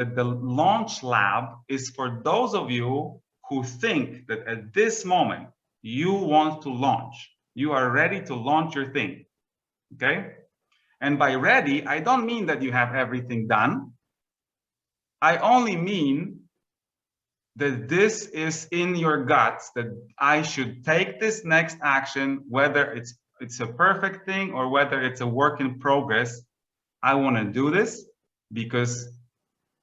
that the launch lab is for those of you who think that at this moment you want to launch. You are ready to launch your thing. Okay? And by ready, I don't mean that you have everything done. I only mean that this is in your guts, that I should take this next action, whether it's a perfect thing or whether it's a work in progress. I want to do this because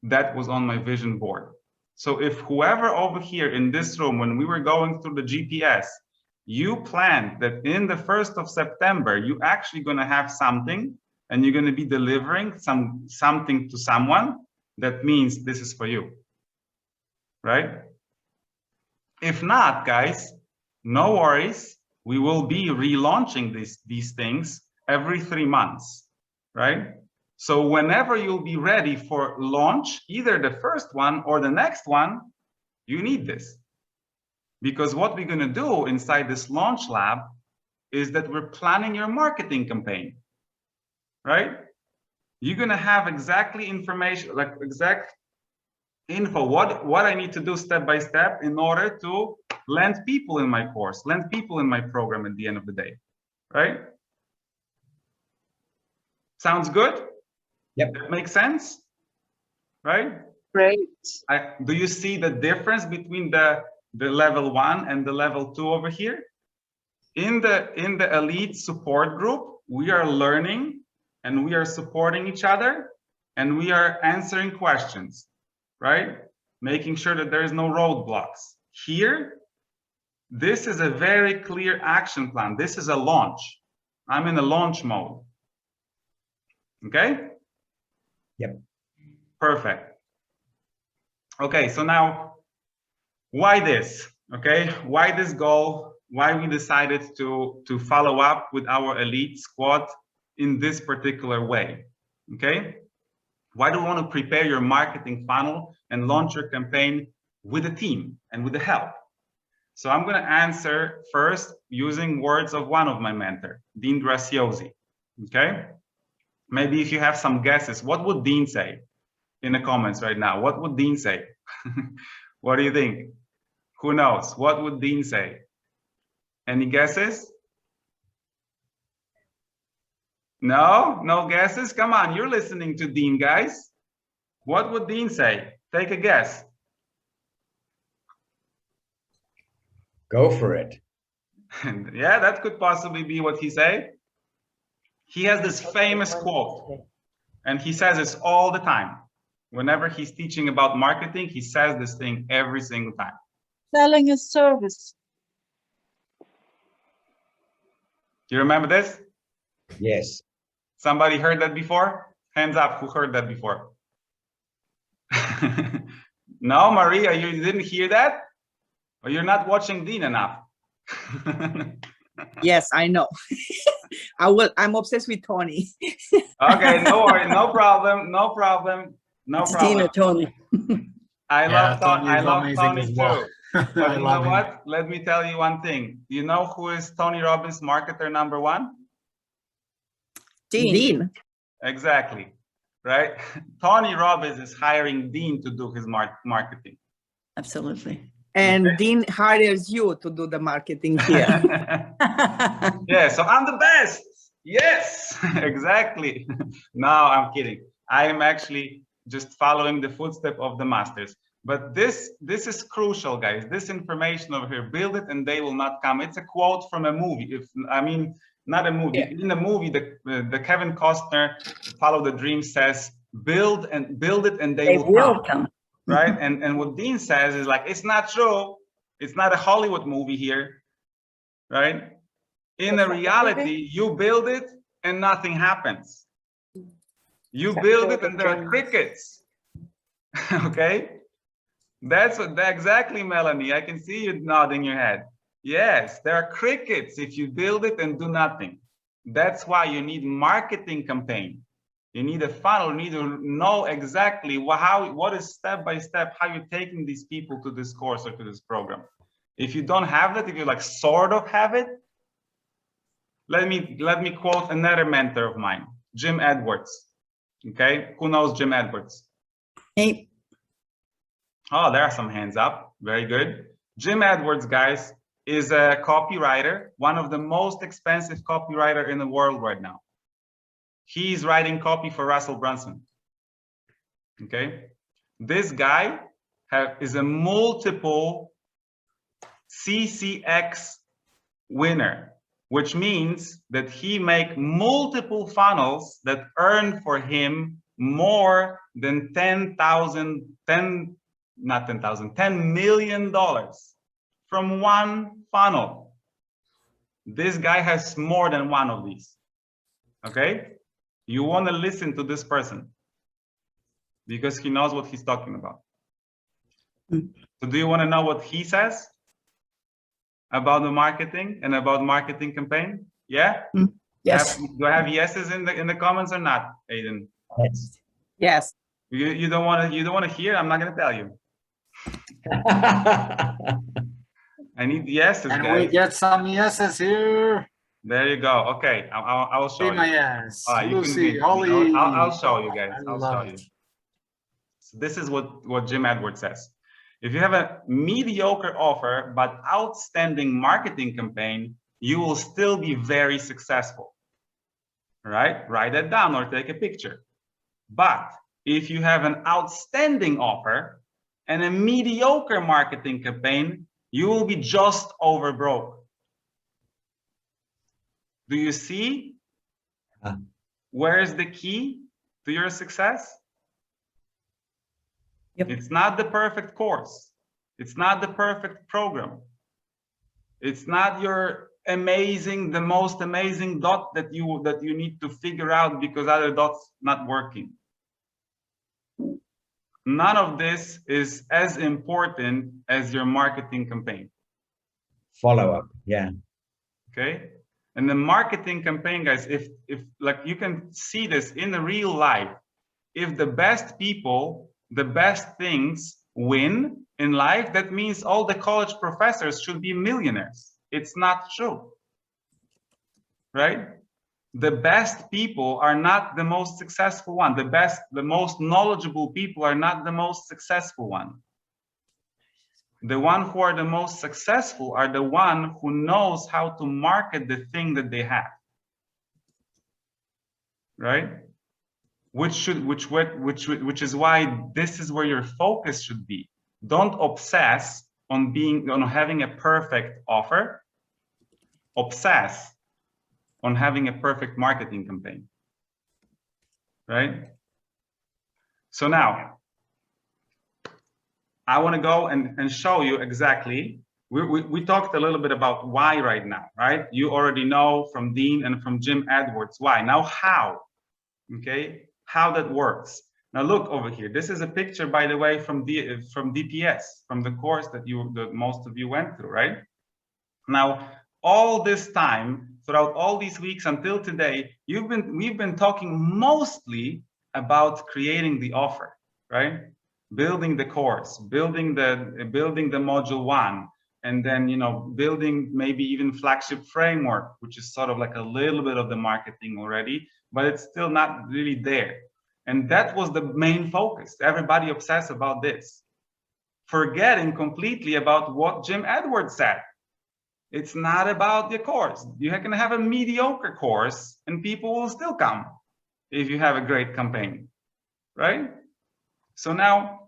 that was on my vision board. So if whoever over here in this room, when we were going through the GPS, you planned that in the 1st of September, you actually going to have something and you're going to be delivering something to someone, that means this is for you. Right? If not, guys, no worries. We will be relaunching these things every 3 months, right? So whenever you'll be ready for launch, either the first one or the next one, you need this. Because what we're going to do inside this launch lab is that we're planning your marketing campaign, right? You're going to have exactly information, like exact info, what I need to do step by step in order to land people in my course, land people in my program at the end of the day, right? Sounds good? Yep. That makes sense, right? Great. Do you see the difference between the level 1 and the level 2 over here? In the elite support group, we are learning and we are supporting each other and we are answering questions, right? Making sure that there is no roadblocks. Here, this is a very clear action plan. This is a launch. I'm in a launch mode. Okay? Yep. Perfect. Okay, so now, why this? Okay, why this goal? Why we decided to follow up with our elite squad in this particular way? Okay? Why do you want to prepare your marketing funnel and launch your campaign with a team and with the help? So I'm going to answer first using words of one of my mentors, Dean Graziosi. Okay? Maybe if you have some guesses, what would Dean say in the comments right now? What would Dean say? What do you think? Who knows? What would Dean say? Any guesses? No? No guesses? Come on, you're listening to Dean, guys. What would Dean say? Take a guess. Go for it. Yeah, that could possibly be what he say. He has this famous quote, and he says this all the time. Whenever he's teaching about marketing, he says this thing every single time. Selling a service. Do you remember this? Yes. Somebody heard that before? Hands up, who heard that before? No, Maria, you didn't hear that? Or you're not watching Dean enough? Yes, I know. I'm obsessed with Tony. Okay, no worry, no problem, no problem, no It's problem. Dean or Tony. I love Tony as too. well. But I you know love him. what? Let me tell you one thing. Do you know who is Tony Robbins' marketer number 1? Dean. Exactly, right? Tony Robbins is hiring Dean to do his marketing. Absolutely. And Dean hires you to do the marketing here. Yeah, so I'm the best. Yes, exactly. No, I'm kidding. I am actually just following the footsteps of the masters. But this is crucial, guys. This information over here, build it and they will not come. It's a quote from a movie. Not a movie. Yeah. In the movie, the Kevin Costner Follow the Dream says, build it and they will come. Right? And what Dean says is like, it's not true. It's not a Hollywood movie here. Right? In the reality, you build it and nothing happens. You build it and there are crickets. Okay? That's exactly, Melanie. I can see you nodding your head. Yes, there are crickets if you build it and do nothing. That's why you need marketing campaign. You need a funnel. You need to know exactly what is step by step, how you're taking these people to this course or to this program. If you don't have that, if you like sort of have it, let me quote another mentor of mine, Jim Edwards. Okay, who knows Jim Edwards? Hey. Oh, there are some hands up. Very good. Jim Edwards, guys, is a copywriter, one of the most expensive copywriter in the world right now. He's writing copy for Russell Brunson. Okay. This guy is a multiple CCX winner, which means that he make multiple funnels that earn for him more than $10 million from one funnel. This guy has more than one of these. Okay, you want to listen to this person because he knows what he's talking about. So do you want to know what he says about the marketing and about marketing campaign? Yeah. Yes. Do I have yeses in the comments or not, Aiden? Yes. Yes. You don't want to hear? I'm not going to tell you. I need yeses, And guys. we get some yeses here. There you go. Okay, I will show See you. my yes. You Lucy, can Holly. I'll show you guys. I I'll love show you. it. So this is what Jim Edwards says. If you have a mediocre offer but outstanding marketing campaign, you will still be very successful. Right? Write that down or take a picture. But if you have an outstanding offer and a mediocre marketing campaign, you will be just over broke. Do you see where is the key to your success? Yep. It's not the perfect course. It's not the perfect program. It's not your the most amazing dot that you need to figure out because other dots not working. None of this is as important as your marketing campaign. Follow up. Yeah. Okay. And the marketing campaign, guys, if like you can see this in the real life, if the best people, the best things win in life, that means all the college professors should be millionaires. It's not true, right? The best people are not the most successful one. The most knowledgeable people are not the most successful one. The one who are the most successful are the one who knows how to market the thing that they have, right? Which is why this is where your focus should be. Don't obsess on having a perfect offer. Obsess on having a perfect marketing campaign, right? So now I want to go and show you exactly. We talked a little bit about why right now, right? You already know from Dean and from Jim Edwards why. Now how, okay? How that works. Now look over here. This is a picture, by the way, from DPS, from the course that most of you went through, right? Now, all this time, throughout all these weeks until today, we've been talking mostly about creating the offer, right? Building the course, building the module 1, and then building maybe even flagship framework, which is sort of like a little bit of the marketing already, but it's still not really there. And that was the main focus. Everybody obsessed about this, forgetting completely about what Jim Edwards said. It's not about the course. You can have a mediocre course and people will still come if you have a great campaign, right? So now,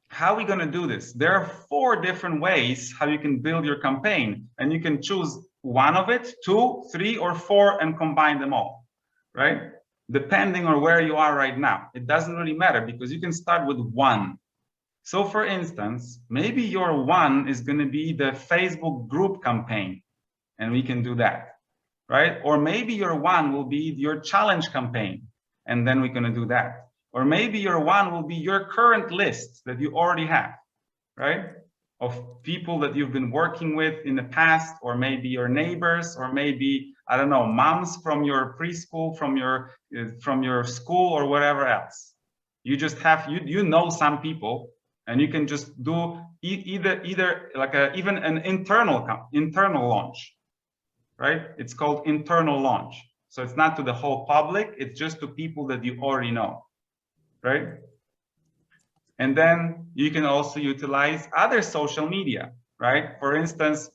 how are we going to do this? There are 4 different ways how you can build your campaign, and you can choose one of it, 2, 3, or 4, and combine them all, right? Depending on where you are right now. It doesn't really matter because you can start with 1. So for instance, maybe your 1 is going to be the Facebook group campaign, and we can do that, right? Or maybe your 1 will be your challenge campaign, and then we're going to do that. Or maybe your 1 will be your current list that you already have, right? Of people that you've been working with in the past, or maybe your neighbors, or maybe, I don't know, moms from your preschool, from your school, or whatever else. You just have, you know some people, and you can just do either like even an internal launch, right? It's called internal launch. So it's not to the whole public, it's just to people that you already know, right? And then you can also utilize other social media, right? For instance,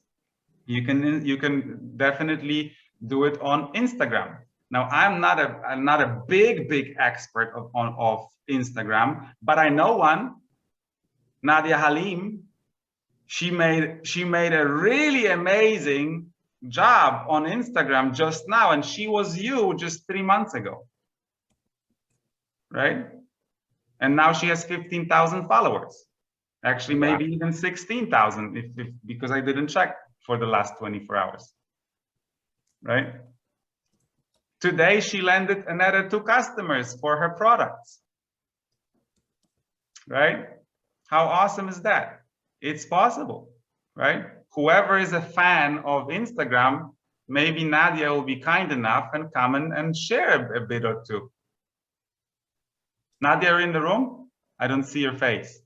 you can definitely do it on Instagram. Now, I'm not a big expert of Instagram, but I know one, Nadia Halim. She made a really amazing job on Instagram just now, and she was you just 3 months ago, right? And now she has 15,000 followers. Actually, maybe even 16,000 because I didn't check for the last 24 hours, right? Today, she landed another 2 customers for her products, right? How awesome is that? It's possible, right? Whoever is a fan of Instagram, maybe Nadia will be kind enough and come and share a bit or two. Nadia, are you in the room? I don't see your face.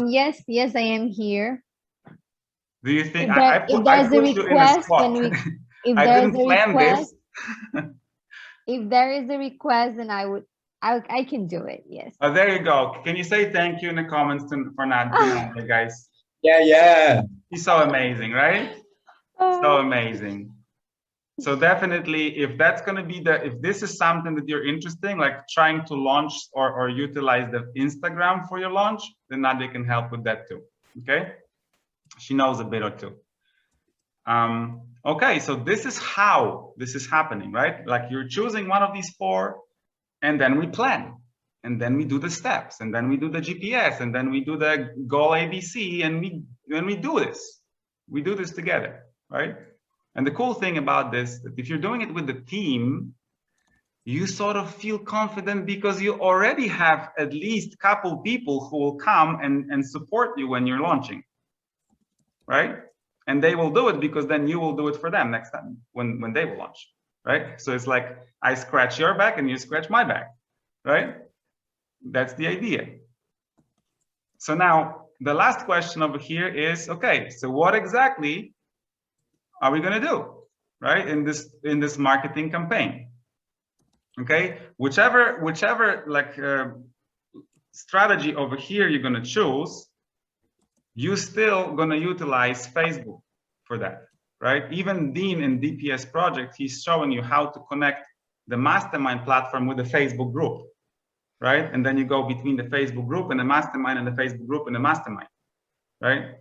Yes, I am here. Do you think I put you in a spot? If I there's didn't a plan request, this. if there is a request, then I can do it. Yes. Oh, there you go. Can you say thank you in the comments for Nadia, guys? Yeah. She's so amazing, right? So amazing. So definitely, if that's going to be if this is something that you're interested in, like trying to launch or utilize the Instagram for your launch, then Nadia can help with that too. Okay. She knows a bit or two. Okay. So this is how this is happening, right? Like you're choosing one of these 4, and then we plan, and then we do the steps, and then we do the GPS, and then we do the goal ABC, and we do this. We do this together, right? And the cool thing about this, that if you're doing it with the team, you sort of feel confident because you already have at least a couple people who will come and support you when you're launching, right? And they will do it because then you will do it for them next time when they will launch, right? So it's like I scratch your back and you scratch my back, right? That's the idea. So now the last question over here is, okay, so what exactly are we going to do, right, in this marketing campaign? Okay, whichever like strategy over here you're going to choose, you still going to utilize Facebook for that, right? Even Dean in DPS project, he's showing you how to connect the mastermind platform with the Facebook group, right? And then you go between the Facebook group and the mastermind and the Facebook group and the mastermind, right?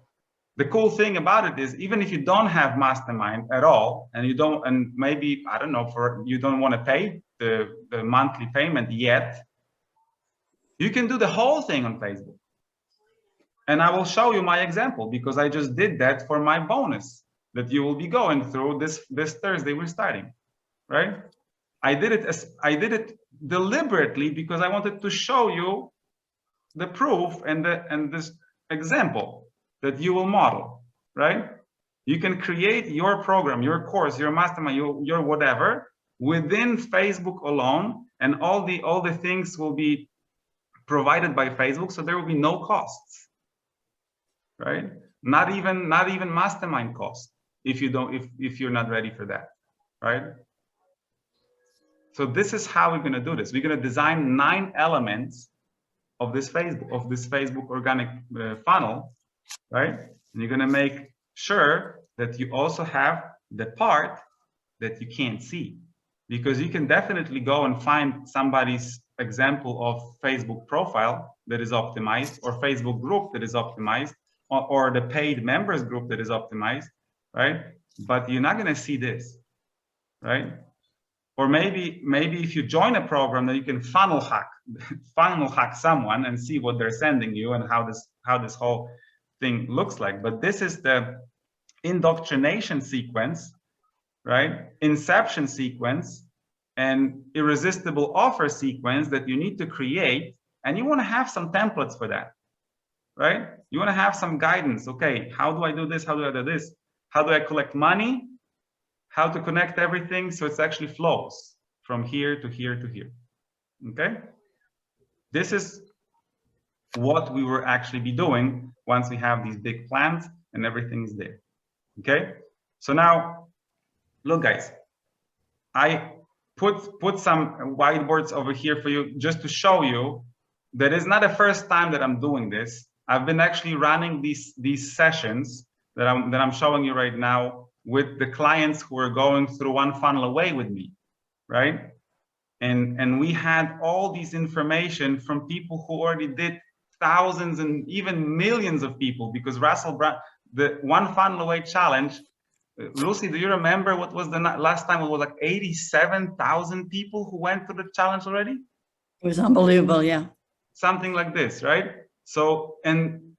The cool thing about it is, even if you don't have mastermind at all, and you don't, and maybe, I don't know, you don't want to pay the monthly payment yet, you can do the whole thing on Facebook. And I will show you my example because I just did that for my bonus that you will be going through this Thursday. We're starting, right? I did it deliberately because I wanted to show you the proof and this example that you will model, right? You can create your program, your course, your mastermind, your whatever within Facebook alone, and all the things will be provided by Facebook, so there will be no costs, right? Not even mastermind costs if you're not ready for that, right? So this is how we're going to do this. We're going to design 9 elements of this Facebook organic funnel, right? And you're going to make sure that you also have the part that you can't see, because you can definitely go and find somebody's example of Facebook profile that is optimized, or Facebook group that is optimized, or the paid members group that is optimized, right? But you're not going to see this, right? Or maybe if you join a program that you can funnel hack someone and see what they're sending you and how this whole thing looks like. But this is the indoctrination sequence, right? Inception sequence and irresistible offer sequence that you need to create. And you want to have some templates for that, right? You want to have some guidance. Okay, how do I do this? How do I do this? How do I collect money? How to connect everything so it actually flows from here to here to here. Okay? This is what we will actually be doing once we have these big plans and everything is there. Okay? So now, look, guys, I put some whiteboards over here for you just to show you that is not the first time that I'm doing this. I've been actually running these sessions that I'm showing you right now with the clients who are going through one funnel away with me, right? And we had all these information from people who already did thousands and even millions of people, because Russell Brand, the one funnel away challenge, Lucy, do you remember what was the last time? It was like 87,000 people who went through the challenge already. It was unbelievable, yeah. Something like this, right? So, and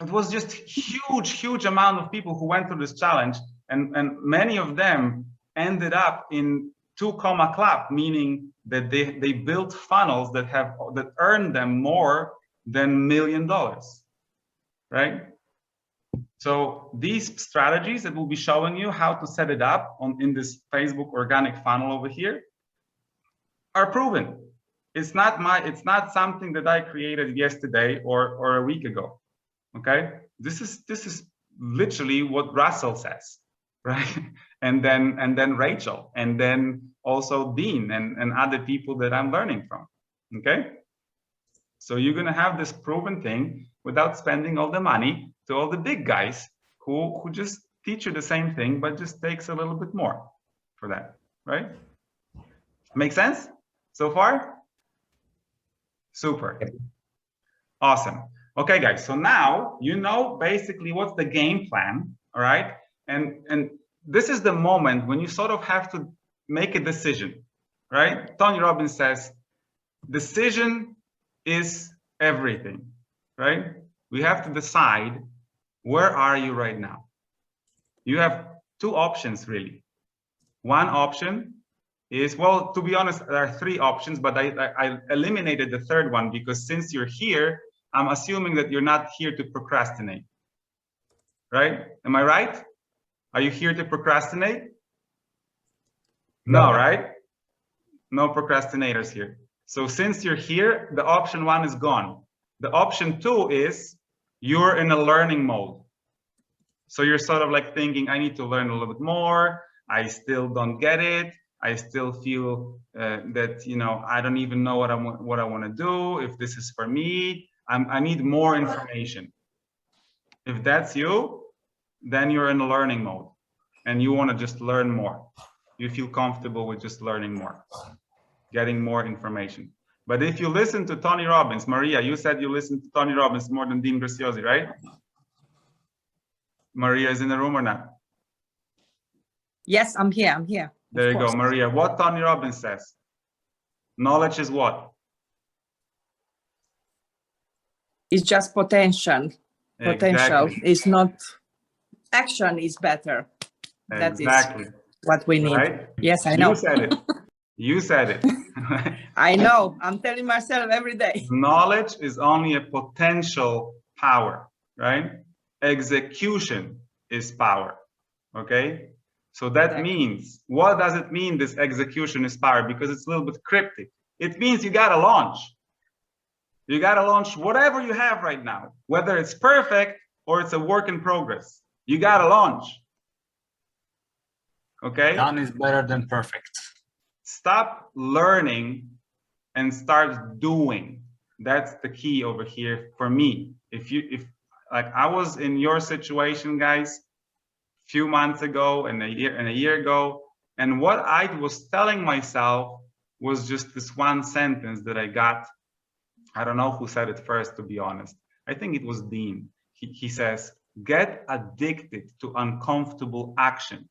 it was just huge amount of people who went through this challenge, and many of them ended up in 2 comma club, meaning that they built funnels that earned them more than $1 million, right? So these strategies that we'll be showing you how to set it up in this Facebook organic funnel over here are proven. It's not something that I created yesterday or a week ago. Okay, this is literally what Russell says, right? And then Rachel, and then also Dean and other people that I'm learning from. Okay, so you're gonna have this proven thing without spending all the money to all the big guys who just teach you the same thing, but just takes a little bit more for that, right? Make sense so far? Super. Awesome. Okay, guys. So now you know basically what's the game plan, all right? And this is the moment when you sort of have to make a decision, right? Tony Robbins says, decision is everything, right? We have to decide, where are you right now? You have 2 options really. One option is, well, to be honest, there are 3 options, but I eliminated the third one because since you're here, I'm assuming that you're not here to procrastinate, right? Am I right? Are you here to procrastinate? No, right? No procrastinators here. So since you're here, the option 1 is gone. The option 2 is you're in a learning mode. So you're sort of like thinking, I need to learn a little bit more. I still don't get it. I still feel that, you know, I don't even know what I want to do, if this is for me. I need more information. If that's you, then you're in a learning mode and you want to just learn more. You feel comfortable with just learning more, getting more information. But if you listen to Tony Robbins, Maria, you said you listen to Tony Robbins more than Dean Graziosi, right? Maria is in the room or not? Yes, I'm here. There you go, Maria. What Tony Robbins says? Knowledge is what? It's just potential. Potential is not, action is better. That is what we need. Right? Yes, I know. You said it. You said it. I know. I'm telling myself every day. Knowledge is only a potential power, right? Execution is power. Okay? So that means, what does it mean, this execution is power? Because it's a little bit cryptic. It means you got to launch. You got to launch whatever you have right now, whether it's perfect or it's a work in progress. You got to launch. Okay? Done is better than perfect. Stop learning and start doing. That's the key over here for me. If like I was in your situation, guys, a few months ago and a year ago, and what I was telling myself was just this one sentence that I got. I don't know who said it first, to be honest. I think it was Dean. He says, get addicted to uncomfortable action.